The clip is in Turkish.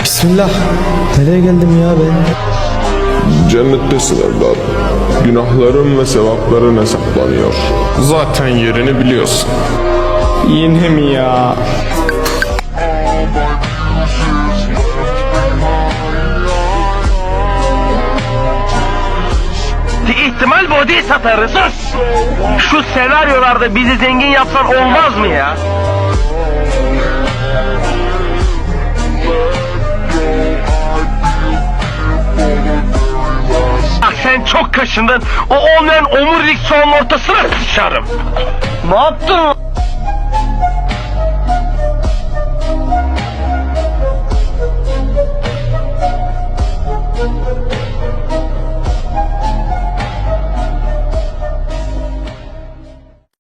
Bismillah. Nereye geldim ya ben? Cennettesin evladım. Günahların ve sevapların hesaplanıyor. Zaten yerini biliyorsun. Yine mi ya? İhtimal body satarız. Şu senaryolarda bizi zengin yapsan olmaz mı ya? Bak sen çok kaşındın. O olmayan omurilik soğanın ortasına sıçarım. Ne yaptın?